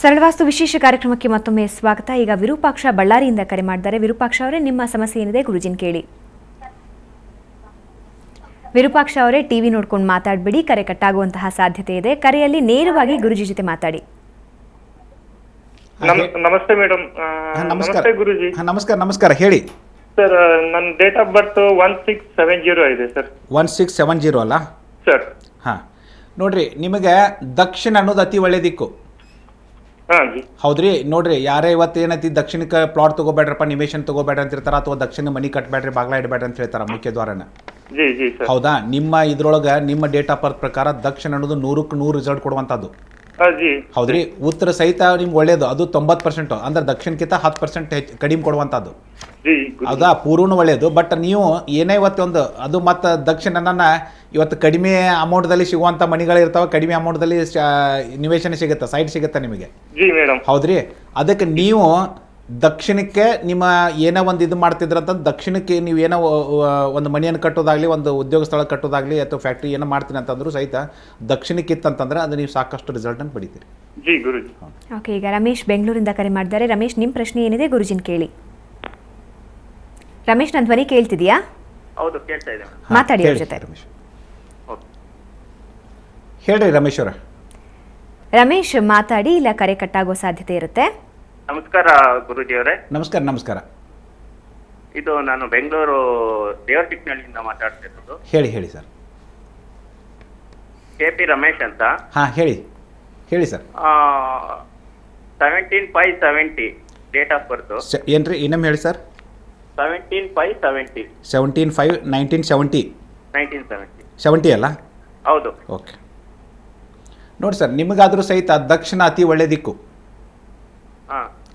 ಸರಳವಾಸ್ತು ವಿಶೇಷ ಕಾರ್ಯಕ್ರಮಕ್ಕೆ ಮತ್ತೊಮ್ಮೆ ಸ್ವಾಗತ. ಈಗ ವಿರೂಪಾಕ್ಷ ಬಳ್ಳಾರಿಯಿಂದ ಕರೆ ಮಾಡಿದ್ದಾರೆ. ವಿರೂಪಾಕ್ಷ ಅವರೇ, ನಿಮ್ಮ ಸಮಸ್ಯೆ ಏನಿದೆ ಗುರುಜಿನ್ ಕೇಳಿ. ವಿರೂಪಾಕ್ಷ ಅವರೇ, ಟಿವಿ ನೋಡ್ಕೊಂಡು ಮಾತಾಡಬೇಡಿ, ಕರೆ ಕಟ್ಟಾಗುವಂತಹ ಸಾಧ್ಯತೆ ಇದೆ. ಕರೆಯಲ್ಲಿ ನೇರವಾಗಿ ಗುರುಜಿ ಜೊತೆ ಮಾತಾಡಿ. ನಮಸ್ತೆ ಮೇಡಮ್. ನಮಸ್ತೆ ಗುರುಜಿ. ನಮಸ್ಕಾರ ಹೇಳಿ ಸರ್. ನನ್ನ ಡೇಟ್ ಆಫ್ ಬರ್ತ್ 1670 ಇದೆ ಸರ್. 1670 ಅಲ್ಲ ಸರ್? ಹಾಂ, ನೋಡ್ರಿ, ನಿಮಗೆ ದಕ್ಷಿಣ ಅನ್ನೋದು ಅತಿ ಒಳ್ಳೆ ದಿಕ್ಕು. ಹಾಂ ಜಿ. ಹೌದ್ರಿ, ನೋಡ್ರಿ, ಯಾರೇ ಇವತ್ತು ಏನೈತಿ ದಕ್ಷಿಣಕ್ಕೆ ಪ್ಲಾಟ್ ತಗೋಬೇಡ್ರಪ್ಪ, ನಿವೇಶನ್ ತಗೋಬೇಡ್ರಿ ಅಂತ ಇರ್ತಾರ, ಅಥವಾ ದಕ್ಷಿಣ ಮನಿ ಕಟ್ಟಬೇಡ್ರಿ, ಬಾಗ್ಲ ಇಡಬೇಡ್ರಿ ಅಂತ ಹೇಳ್ತಾರ ಮುಖ್ಯ ದ್ವಾರನ. G G sir. ಹೌದಾ? ನಿಮ್ಮ ಇದ್ರೊಳಗೆ ನಿಮ್ಮ ಡೇಟ್ ಆಫ್ ಬರ್ತ್ ಪ್ರಕಾರ ದಕ್ಷಿಣ ಅನ್ನೋದು 100ಕ್ಕೆ 100 ರಿಸಲ್ಟ್ ಕೊಡುವಂಥದ್ದು. ಜಿ. ಹೌದ್ರಿ, ಉತ್ತರ ಸಹಿತ ನಿಮ್ಗೆ ಒಳ್ಳೇದು, ಅದು 90%, ಅಂದ್ರೆ ದಕ್ಷಿಣಕ್ಕಿಂತ 10% ಕಡಿಮೆ ಕೊಡುವಂಥದ್ದು. ಹೌದಾ? ಪೂರ್ವನು ಒಳ್ಳೇದು. ಬಟ್ ನೀವು ಏನೇ ಇವತ್ತೊಂದು ಅದು ಮತ್ತು ದಕ್ಷಿಣನ ಇವತ್ತು ಕಡಿಮೆ ಅಮೌಂಟ್ದಲ್ಲಿ ಸಿಗುವಂಥ ಮನಿಗಳಿರ್ತಾವೆ, ಕಡಿಮೆ ಅಮೌಂಟ್ದಲ್ಲಿ ನಿವೇಶನ ಸಿಗುತ್ತೆ, ಸೈಟ್ ಸಿಗುತ್ತೆ ನಿಮಗೆ. ಹೌದ್ರಿ, ಅದಕ್ಕೆ ನೀವು ದಕ್ಷಿಣಕ್ಕೆ ನಿಮ್ಮ ಏನೋ ಒಂದು ಇದು ಮಾಡ್ತಿದ್ರಂತ, ದಕ್ಷಿಣಕ್ಕೆ ನೀವು ಏನೋ ಒಂದು ಮನೆಯನ್ನು ಕಟ್ಟೋದಾಗಲಿ, ಒಂದು ಉದ್ಯೋಗ ಸ್ಥಳ ಕಟ್ಟೋದಾಗಲಿ, ಅಥವಾ ಫ್ಯಾಕ್ಟ್ರಿ ಏನೋ ಮಾಡ್ತೀನಿ ಅಂತಂದ್ರೂ ಸಹಿತ ದಕ್ಷಿಣಕ್ಕೆ ಇತ್ತಂತಂದ್ರೆ ಅದು ನೀವು ಸಾಕಷ್ಟು ರಿಸಲ್ಟನ್ನು ಪಡಿತೀರಿ. ಜಿ ಗುರುಜಿ. ಓಕೆ, ಈಗ ರಮೇಶ್ ಬೆಂಗಳೂರಿಂದ ಕರೆ ಮಾಡಿದ್ದಾರೆ. ರಮೇಶ್, ನಿಮ್ಮ ಪ್ರಶ್ನೆ ಏನಿದೆ ಗುರುಜಿನ್ ಕೇಳಿ. ರಮೇಶ್, ನನ್ನ ಧ್ವನಿ ಕೇಳ್ತಿದ್ಯಾ? ಹೌದು, ಕೇಳ್ತಾ ಇದೆ. ಮಾತಾಡಿ ಅವ್ರ ಜೊತೆ. ರಮೇಶ್ ಹೇಳ್ರಿ. ರಮೇಶ್ ಅವರ. ರಮೇಶ್ ಮಾತಾಡಿ, ಇಲ್ಲ ಕರೆ ಕಟ್ಟಾಗೋ ಸಾಧ್ಯತೆ ಇರುತ್ತೆ. ನಮಸ್ಕಾರ ಗುರುಜಿ ಅವರೇ. ನಮಸ್ಕಾರ. ಇದು ನಾನು ಬೆಂಗಳೂರು ದೇವರಚಿಕ್ಕನಹಳ್ಳಿಯಿಂದ ಮಾತಾಡ್ತಿರೋದು. ಹೇಳಿ ಸರ್. KP ರಮೇಶ್ ಅಂತ. ಹಾಂ, ಹೇಳಿ ಸರ್. 17/5/70 date of birth. ಏನ್ರಿ, ಇನ್ನೊಮ್ಮೆ ಹೇಳಿ ಸರ್. 17/5/70. 17/5/1970. 1970 ಅಲ್ಲ? ಹೌದು. ಓಕೆ, ನೋಡಿ ಸರ್, ನಿಮಗಾದರೂ ಸಹಿತ ದಕ್ಷಿಣ ಅತಿ ಒಳ್ಳೆ ದಿಕ್ಕು.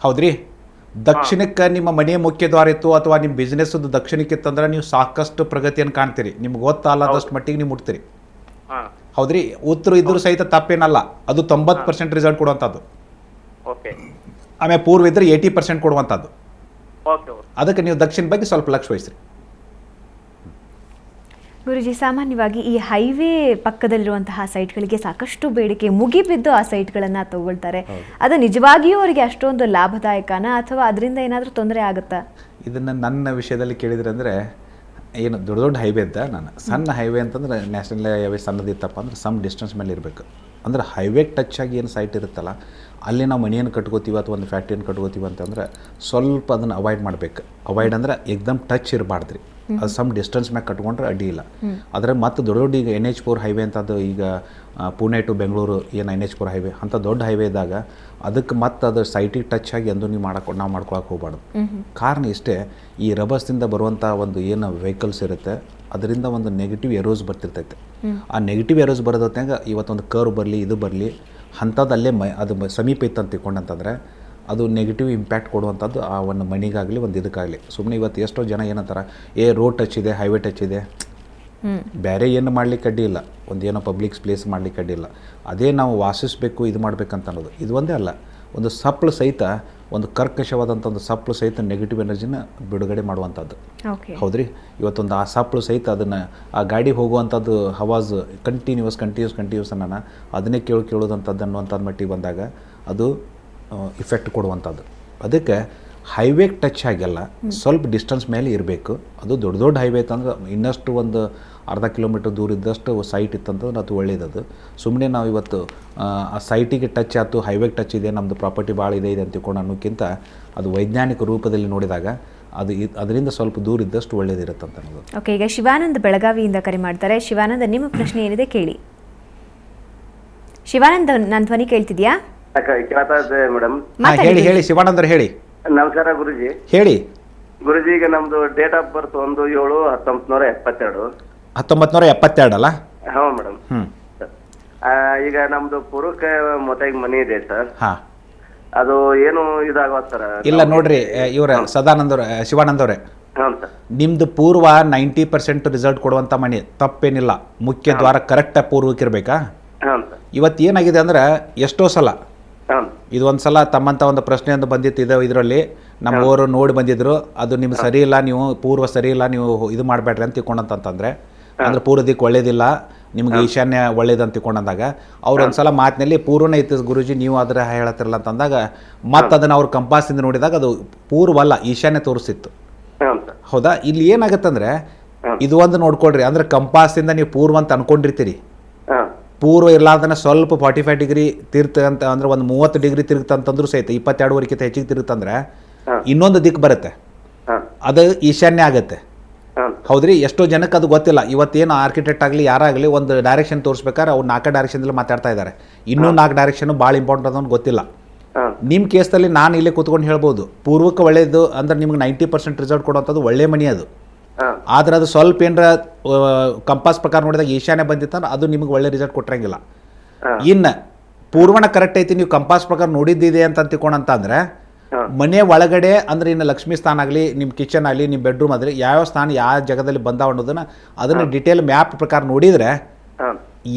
ಹೌದ್ರಿ, ದಕ್ಷಿಣಕ್ಕೆ ನಿಮ್ಮ ಮನೆಯ ಮುಖ್ಯ ದ್ವಾರ ಇತ್ತು, ಅಥವಾ ನಿಮ್ಮ ಬಿಸ್ನೆಸ್ ದಕ್ಷಿಣಕ್ಕೆ ಇತ್ತಂದ್ರೆ ನೀವು ಸಾಕಷ್ಟು ಪ್ರಗತಿಯನ್ನು ಕಾಣ್ತೀರಿ, ನಿಮ್ಗೆ ಗೊತ್ತಲ್ಲದಷ್ಟು ಮಟ್ಟಿಗೆ ನೀವು ಮುಟ್ತೀರಿ. ಹೌದ್ರಿ, ಉತ್ತರ ಇದ್ರೂ ಸಹಿತ ತಪ್ಪೇನಲ್ಲ, ಅದು 90% ರಿಸಲ್ಟ್ ಕೊಡುವಂಥದ್ದು. ಆಮೇಲೆ ಪೂರ್ವ ಇದ್ರೆ 80% ಕೊಡುವಂಥದ್ದು. ಅದಕ್ಕೆ ನೀವು ದಕ್ಷಿಣ ಬಗ್ಗೆ ಸ್ವಲ್ಪ ಲಕ್ಷ್ಯ ವಹಿಸ್ರಿ. ಗುರುಜಿ, ಸಾಮಾನ್ಯವಾಗಿ ಈ ಹೈವೇ ಪಕ್ಕದಲ್ಲಿರುವಂತಹ ಸೈಟ್ಗಳಿಗೆ ಸಾಕಷ್ಟು ಬೇಡಿಕೆ ಮುಗಿಬಿದ್ದು ಆ ಸೈಟ್ಗಳನ್ನು ತಗೊಳ್ತಾರೆ. ಅದು ನಿಜವಾಗಿಯೂ ಅವರಿಗೆ ಅಷ್ಟೊಂದು ಲಾಭದಾಯಕನ, ಅಥವಾ ಅದರಿಂದ ಏನಾದರೂ ತೊಂದರೆ ಆಗುತ್ತಾ? ಇದನ್ನು ನನ್ನ ವಿಷಯದಲ್ಲಿ ಕೇಳಿದ್ರೆ ಅಂದರೆ, ಏನು ದೊಡ್ಡ ಹೈವೇ ಇದ್ದ, ನಾನು ಸಣ್ಣ ಹೈವೇ ಅಂತಂದ್ರೆ ನ್ಯಾಷನಲ್ ಹೈವೇ ಸಣ್ಣದಿತ್ತಪ್ಪ ಅಂದ್ರೆ ಸಮ್ ಡಿಸ್ಟೆನ್ಸ್ ಮೇಲೆ ಇರಬೇಕು. ಅಂದ್ರೆ ಹೈವೇಗೆ ಟಚ್ ಆಗಿ ಏನು ಸೈಟ್ ಇರುತ್ತಲ್ಲ, ಅಲ್ಲಿ ನಾವು ಮನೆಯನ್ನು ಕಟ್ಕೋತೀವಿ ಅಥವಾ ಒಂದು ಫ್ಯಾಕ್ಟ್ರಿಯನ್ನು ಕಟ್ಕೋತೀವಿ ಅಂತಂದ್ರೆ ಸ್ವಲ್ಪ ಅದನ್ನು ಅವಾಯ್ಡ್ ಮಾಡಬೇಕು. ಅವಾಯ್ಡ್ ಅಂದ್ರೆ ಎಕ್ದಮ್ ಟಚ್ ಇರಬಾರ್ದ್ರಿ, ಅದು ಸಮ್ ಡಿಸ್ಟೆನ್ಸ್ ಮ್ಯಾಗ ಕಟ್ಕೊಂಡ್ರೆ ಅಡ್ಡಿ ಇಲ್ಲ. ಆದರೆ ಮತ್ತು ದೊಡ್ಡ ಈಗ NH4 ಹೈವೇ ಅಂತ, ಅದು ಈಗ ಪುಣೆ ಟು ಬೆಂಗಳೂರು ಏನು NH4 ಹೈವೇ ಅಂತ ದೊಡ್ಡ ಹೈವೇ ಇದ್ದಾಗ ಅದಕ್ಕೆ ಮತ್ತು ಅದು ಸೈಟಿಗೆ ಟಚ್ ಆಗಿ ಎಂದು ನಾವು ಮಾಡ್ಕೊಳಕ್ಕೆ ಹೋಗ್ಬಾರ್ದು. ಕಾರಣ ಇಷ್ಟೇ, ಈ ರಬಸ್ದಿಂದ ಬರುವಂಥ ಒಂದು ಏನು ವೆಹಿಕಲ್ಸ್ ಇರುತ್ತೆ ಅದರಿಂದ ಒಂದು ನೆಗೆಟಿವ್ ಎರೋಸ್ ಬರ್ತಿರ್ತೈತೆ. ಆ ನೆಗೆಟಿವ್ ಎರೋಸ್ ಬರೋದೊತ್ತಾಗ ಇವತ್ತೊಂದು ಕರ್ವ್ ಬರಲಿ, ಇದು ಬರಲಿ, ಅಂಥದ್ದು ಅಲ್ಲೇ ಅದು ಸಮೀಪ ಇತ್ತು ಅಂತ ತಿಳ್ಕೊಂಡಂತಂದರೆ ಅದು ನೆಗೆಟಿವ್ ಇಂಪ್ಯಾಕ್ಟ್ ಕೊಡುವಂಥದ್ದು ಆ ಒಂದು ಮನಿಗಾಗಲಿ ಒಂದು ಇದಕ್ಕಾಗಲಿ. ಸುಮ್ಮನೆ ಇವತ್ತು ಎಷ್ಟೋ ಜನ ಏನಂತಾರೆ, ರೋಡ್ ಟಚ್ ಇದೆ, ಹೈವೇ ಟಚ್ ಇದೆ, ಬೇರೆ ಏನು ಮಾಡ್ಲಿಕ್ಕೆ ಅಡ್ಡಿ ಇಲ್ಲ, ಒಂದು ಏನೋ ಪಬ್ಲಿಕ್ ಪ್ಲೇಸ್ ಮಾಡ್ಲಿಕ್ಕೆ ಅಡ್ಡಿ ಇಲ್ಲ, ಅದೇ ನಾವು ವಾಸಿಸಬೇಕು, ಇದು ಮಾಡ್ಬೇಕಂತ ಅನ್ನೋದು. ಇದು ಒಂದೇ ಅಲ್ಲ, ಒಂದು ಸಪ್ಳು ಸಹಿತ, ಒಂದು ಕರ್ಕಶವಾದಂಥ ಒಂದು ಸಪ್ಳು ಸಹಿತ ನೆಗೆಟಿವ್ ಎನರ್ಜಿನ ಬಿಡುಗಡೆ ಮಾಡುವಂಥದ್ದು. ಹೌದ್ರಿ, ಇವತ್ತೊಂದು ಆ ಸಪ್ಳು ಸಹಿತ ಅದನ್ನು ಆ ಗಾಡಿ ಹೋಗುವಂಥದ್ದು ಹವಾಜ್ ಕಂಟಿನ್ಯೂಸ್ ಅನ್ನೋಣ ಅದನ್ನೇ ಕೇಳೋದಂಥದ್ದು ಅನ್ನುವಂಥದ್ದು ಮಟ್ಟಿಗೆ ಬಂದಾಗ ಅದು ಇಫೆಕ್ಟ್ ಕೊಡುವಂಥದ್ದು. ಅದಕ್ಕೆ ಹೈವೇಗೆ ಟಚ್ ಆಗಿಲ್ಲ, ಸ್ವಲ್ಪ ಡಿಸ್ಟೆನ್ಸ್ ಮೇಲೆ ಇರಬೇಕು. ಅದು ದೊಡ್ಡ ಹೈವೇ ಇತ್ತಂದ್ರೆ ಇನ್ನಷ್ಟು ಒಂದು ಅರ್ಧ ಕಿಲೋಮೀಟರ್ ದೂರ ಇದ್ದಷ್ಟು ಸೈಟ್ ಇತ್ತಂತಂದ್ರೆ ಅದು ಒಳ್ಳೆಯದದು. ಸುಮ್ಮನೆ ನಾವು ಇವತ್ತು ಆ ಸೈಟಿಗೆ ಟಚ್ ಆಯ್ತು, ಹೈವೇಗೆ ಟಚ್ ಇದೆ, ನಮ್ಮದು ಪ್ರಾಪರ್ಟಿ ಭಾಳ ಇದೆ ಅಂತ ತಿಳ್ಕೊಂಡು ಅನ್ನೋಕ್ಕಿಂತ ಅದು ವೈಜ್ಞಾನಿಕ ರೂಪದಲ್ಲಿ ನೋಡಿದಾಗ ಅದರಿಂದ ಸ್ವಲ್ಪ ದೂರ ಇದ್ದಷ್ಟು ಒಳ್ಳೆಯದಿರುತ್ತೆ ಅಂತ ಅನ್ನೋದು. ಓಕೆ, ಈಗ ಶಿವಾನಂದ್ ಬೆಳಗಾವಿಯಿಂದ ಕರೆ ಮಾಡ್ತಾರೆ. ಶಿವಾನಂದ್, ನಿಮ್ಮ ಪ್ರಶ್ನೆ ಏನಿದೆ ಕೇಳಿ. ಶಿವಾನಂದ್, ನನ್ನ ಧ್ವನಿ ಕೇಳ್ತಿದ್ಯಾ? ಮೇಡಮ್ ಹೇಳಿ ಶಿವಾನಂದ್ರ, ಹೇಳಿ. ನಮಸ್ಕಾರ ಗುರುಜಿ. ಹೇಳಿ ಗುರುಜಿ. ಈಗ ನಮ್ದು ಡೇಟ್ ಆಫ್ ಬರ್ತ್ 1/7/1972. 1972 ಅಲ್ಲ? ಹೌದು ಮೇಡಮ್. ಈಗ ನಮ್ದು ಪೂರ್ವಕ್ಕೆ ಮೊದಲಿಗೆ ಮನೆ ಇದೆ ಸರ್. ಅದು ಏನು ಇದಾಗವ ಸರ್? ಇಲ್ಲ ನೋಡ್ರಿ, ಇವ್ರ ಶಿವಾನಂದವ್ರೆ, ನಿಮ್ದು ಪೂರ್ವ 90% ರಿಸಲ್ಟ್ ಕೊಡುವಂತ ಮನೆ, ತಪ್ಪೇನಿಲ್ಲ. ಮುಖ್ಯ ದ್ವಾರ ಕರೆಕ್ಟ್ ಪೂರ್ವಕ್ಕೆ ಇರ್ಬೇಕಾ? ಇವತ್ತು ಏನಾಗಿದೆ ಅಂದ್ರೆ, ಎಷ್ಟೋ ಸಲ ಇದು ಒಂದ್ಸಲ ತಮ್ಮಂತ ಒಂದು ಪ್ರಶ್ನೆ ಅಂತ ಬಂದಿತ್ತು, ಇದರಲ್ಲಿ ನಮ್ಮವರು ನೋಡಿ ಬಂದಿದ್ರು, ಅದು ನಿಮ್ಗೆ ಸರಿ ಇಲ್ಲ, ನೀವು ಪೂರ್ವ ಸರಿ ಇಲ್ಲ, ನೀವು ಇದು ಮಾಡಬೇಡ್ರಿ ಅಂತ ತಿಳ್ಕೊಂಡಂತಂದ್ರೆ, ಅಂದ್ರೆ ಪೂರ್ವ ದಿಕ್ಕು ಒಳ್ಳೇದಿಲ್ಲ, ನಿಮ್ಗೆ ಈಶಾನ್ಯ ಒಳ್ಳೇದಂತ ತಿಳ್ಕೊಂಡಂದಾಗ ಅವ್ರು ಒಂದ್ಸಲ ಮಾತಿನಲ್ಲಿ ಪೂರ್ವನೇ ಐತಿ ಗುರುಜಿ ನೀವು ಅದರ ಹೇಳತ್ತಿರಲ್ಲ ಅಂತಂದಾಗ ಮತ್ತೆ ಅದನ್ನು ಅವ್ರು ಕಂಪಾಸಿಂದ ನೋಡಿದಾಗ ಅದು ಪೂರ್ವಲ್ಲ ಈಶಾನ್ಯ ತೋರಿಸಿತ್ತು. ಹ್ಞೂ ಸರ್. ಹೌದಾ? ಇಲ್ಲಿ ಏನಾಗತ್ತಂದ್ರೆ ಇದು ಒಂದು ನೋಡ್ಕೊಳ್ರಿ, ಅಂದ್ರೆ ಕಂಪಾಸಿಂದ ನೀವು ಪೂರ್ವ ಅಂತ ಅನ್ಕೊಂಡಿರ್ತೀರಿ. ಹಾಂ ಪೂರ್ವ ಇರ್ಲಾರ್ದನ್ನ ಸ್ವಲ್ಪ 45 ಡಿಗ್ರಿ ತಿರುಗ್ತಂತ ಅಂದ್ರೆ ಒಂದು 30 ಡಿಗ್ರಿ ತಿರುಗ್ತಂತಂದ್ರೂ ಸಹಿತ 22ವರೆಗಿಂತ ಹೆಚ್ಚಿಗೆ ತಿರುಗ್ತಂದ್ರೆ ಇನ್ನೊಂದು ದಿಕ್ಕು ಬರುತ್ತೆ, ಹಾಂ ಅದು ಈಶಾನ್ಯ ಆಗತ್ತೆ. ಹಾಂ ಹೌದ್ರಿ? ಎಷ್ಟೋ ಜನಕ್ಕೆ ಅದು ಗೊತ್ತಿಲ್ಲ. ಇವತ್ತೇನು ಆರ್ಕಿಟೆಕ್ಟ್ ಆಗಲಿ ಯಾರಾಗಲಿ ಒಂದು ಡೈರೆಕ್ಷನ್ ತೋರಿಸ್ಬೇಕಾದ್ರೆ ಅವ್ರು 4 ಡೈರೆಕ್ಷನ್ದಲ್ಲಿ ಮಾತಾಡ್ತಾ ಇದ್ದಾರೆ. ಇನ್ನೂ 4 ಡೈರೆಕ್ಷನ್ ಭಾಳ ಇಂಪಾರ್ಟೆಂಟ್ ಅದನ್ನು ಗೊತ್ತಿಲ್ಲ. ಹಾಂ ನಿಮ್ಮ ಕೇಸಲ್ಲಿ ನಾನು ಇಲ್ಲೇ ಕೂತ್ಕೊಂಡು ಹೇಳ್ಬೋದು ಪೂರ್ವಕ್ಕೆ ಒಳ್ಳೇದು ಅಂದ್ರೆ ನಿಮ್ಗೆ 90% ರಿಸಲ್ಟ್ ಕೊಡುವಂಥದ್ದು ಒಳ್ಳೆ ಮನಿ ಅದು. ಹಾಂ ಆದ್ರೆ ಅದು ಸ್ವಲ್ಪ ಏನರ ಕಂಪಾಸ್ ಪ್ರಕಾರ ನೋಡಿದಾಗ ಈಶಾನ್ಯ ಬಂದಿತ್ತಂದ್ರೆ ಅದು ನಿಮ್ಗೆ ಒಳ್ಳೆ ರಿಸಲ್ಟ್ ಕೊಟ್ಟಿರಂಗಿಲ್ಲ. ಇನ್ನು ಪೂರ್ವನ ಕರೆಕ್ಟ್ ಐತಿ ನೀವು ಕಂಪಾಸ್ ಪ್ರಕಾರ ನೋಡಿದ್ದಿದೆ ಅಂತ ತಿಳ್ಕೊಂಡಂತಂದ್ರೆ ಮನೆ ಒಳಗಡೆ ಅಂದ್ರೆ ಇನ್ನು ಲಕ್ಷ್ಮೀ ಸ್ಥಾನ ಆಗಲಿ, ನಿಮ್ಮ ಕಿಚನ್ ಆಗಲಿ, ನಿಮ್ಮ ಬೆಡ್ರೂಮ್ ಆಗಲಿ, ಯಾವ ಸ್ಥಾನ ಯಾವ ಜಾಗದಲ್ಲಿ ಬಂದಾವ ಅನ್ನೋದನ್ನ ಅದನ್ನು ಡಿಟೇಲ್ ಮ್ಯಾಪ್ ಪ್ರಕಾರ ನೋಡಿದರೆ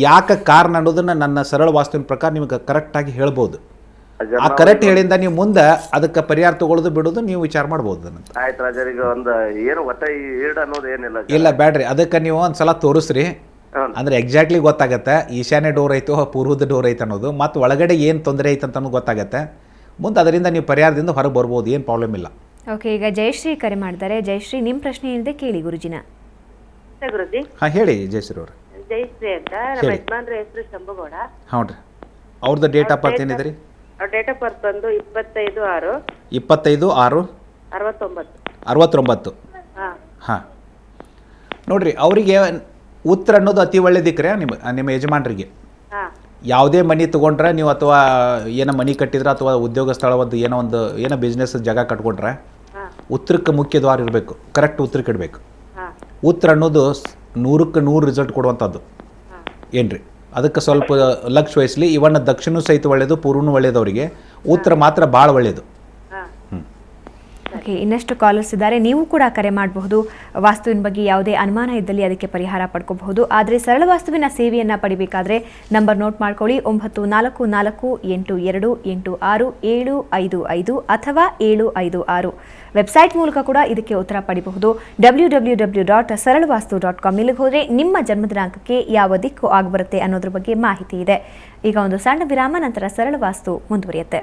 ಯಾಕೆ ಕಾರಣ ಅನ್ನೋದನ್ನ ನನ್ನ ಸರಳ ವಾಸ್ತುವಿನ ಪ್ರಕಾರ ನಿಮ್ಗೆ ಕರೆಕ್ಟಾಗಿ ಹೇಳ್ಬೋದು. ಆ ಕರೆಕ್ಟ್ ಹೇಳಿಂದ ನೀವು ಮುಂದೆ ಅದಕ್ಕೆ ಪರಿಹಾರ ತಗೊಳ್ಳೋದು ಬಿಡೋದು ನೀವು ವಿಚಾರ ಮಾಡ್ಬೋದು. ಅದನ್ನು ಆಯ್ತು ರಾಜರ್. ಈಗ ಒಂದು ಏನು ಒಟ್ಟ ಈಡ್ ಅನ್ನೋದು ಏನಿಲ್ಲ. ಇಲ್ಲ ಬ್ಯಾಡ್ರಿ, ಅದಕ್ಕೆ ನೀವು ಒಂದ್ಸಲ ತೋರಿಸ್ರಿ, ಅಂದ್ರೆ ಎಕ್ಸಾಕ್ಟ್ಲಿ ಗೊತ್ತಾಗತ್ತೆ ಈಶಾನ್ಯ ಡೋರ್ ಐತೋ ಪೂರ್ವದ ಡೋರ್ ಐತೆ ಅನ್ನೋದು, ಮತ್ತು ಒಳಗಡೆ ಏನು ತೊಂದರೆ ಐತೆ ಅಂತ ಗೊತ್ತಾಗತ್ತೆ. ಮುಂದೆ ಅದರಿಂದ ನೀವು ಪರಿಹಾರದಿಂದ ಹೊರಗೆ ಬರ್ಬೋದು, ಏನು ಪ್ರಾಬ್ಲಮ್ ಇಲ್ಲ. ಓಕೆ, ಈಗ ಜಯಶ್ರೀ ಕರೆ ಮಾಡ್ತಾರೆ. ಜಯಶ್ರೀ, ನಿಮ್ಮ ಪ್ರಶ್ನೆ ಏನಿದೆ ಕೇಳಿ ಗುರುಜಿನ. ಗುರುಜಿ. ಹಾಂ ಹೇಳಿ ಜಯಶ್ರೀ ಅವ್ರು. ಜಯಶ್ರೀ ಅಂತ ನಮ್ಮ ಯಜಮಾನ್ರ ಹೆಸರು ಶಂಭುಗೌಡ. ಹ್ಞೂ ರೀ. ಅವ್ರದ್ದು ಡೇಟ್ ಆಫ್ ಬರ್ತ್ ಏನಿದೆ ರೀ? ಅವ್ರ ಡೇಟ್ ಆಫ್ ಬರ್ತ್ ಬಂದು 25/6 25/6/69. ಹಾಂ ನೋಡ್ರಿ, ಅವರಿಗೆ ಉತ್ತರ ಅನ್ನೋದು ಅತಿ ಒಳ್ಳೆ ದಿಕ್ಕ್ರೆ ನಿಮ್ಮ ಯಜಮಾನ್ರಿಗೆ. ಯಾವುದೇ ಮನೆ ತೊಗೊಂಡ್ರೆ ನೀವು ಅಥವಾ ಏನೋ ಮನೆ ಕಟ್ಟಿದ್ರೆ ಅಥವಾ ಉದ್ಯೋಗ ಸ್ಥಳ ಒಂದು ಏನೋ ಬಿಸ್ನೆಸ್ ಜಾಗ ಕಟ್ಕೊಂಡ್ರೆ ಉತ್ತರಕ್ಕೆ ಮುಖ್ಯ ದ್ವಾರ ಇರಬೇಕು, ಕರೆಕ್ಟ್ ಉತ್ತರಕ್ಕೆ ಇಡಬೇಕು. ಉತ್ತರ ಅನ್ನೋದು 100ಕ್ಕೆ 100 ರಿಸಲ್ಟ್ ಕೊಡುವಂಥದ್ದು ಏನ್ರಿ. ಅದಕ್ಕೆ ಸ್ವಲ್ಪ ಲಕ್ಷ ವಹಿಸ್ಲಿ. ಇವನ್ನ ದಕ್ಷಿಣ ಸಹಿತ ಒಳ್ಳೆಯದು, ಪೂರ್ವನೂ ಒಳ್ಳೆಯದು. ಅವರಿಗೆ ಉತ್ತರ ಮಾತ್ರ ಭಾಳ ಒಳ್ಳೆಯದು. ಓಕೆ, ಇನ್ನಷ್ಟು ಕಾಲರ್ಸ್ ಇದ್ದಾರೆ, ನೀವು ಕೂಡ ಕರೆ ಮಾಡಬಹುದು. ವಾಸ್ತುವಿನ ಬಗ್ಗೆ ಯಾವುದೇ ಅನುಮಾನ ಇದ್ದಲ್ಲಿ ಅದಕ್ಕೆ ಪರಿಹಾರ ಪಡ್ಕೋಬಹುದು. ಆದರೆ ಸರಳ ವಾಸ್ತುವಿನ ಸೇವೆಯನ್ನು ಪಡಿಬೇಕಾದ್ರೆ ನಂಬರ್ ನೋಟ್ ಮಾಡ್ಕೊಳ್ಳಿ. 9442868755 ಅಥವಾ 756. ವೆಬ್ಸೈಟ್ ಮೂಲಕ ಕೂಡ ಇದಕ್ಕೆ ಉತ್ತರ ಪಡಿಬಹುದು. www.saralvastu.com. ಇಲ್ಲಿಗೆ ಹೋದರೆ ನಿಮ್ಮ ಜನ್ಮ ದಿನಾಂಕಕ್ಕೆ ಯಾವ ದಿಕ್ಕು ಆಗಿಬರುತ್ತೆ ಅನ್ನೋದ್ರ ಬಗ್ಗೆ ಮಾಹಿತಿ ಇದೆ. ಈಗ ಒಂದು ಸಣ್ಣ ವಿರಾಮ, ನಂತರ ಸರಳ ವಾಸ್ತು ಮುಂದುವರಿಯುತ್ತೆ.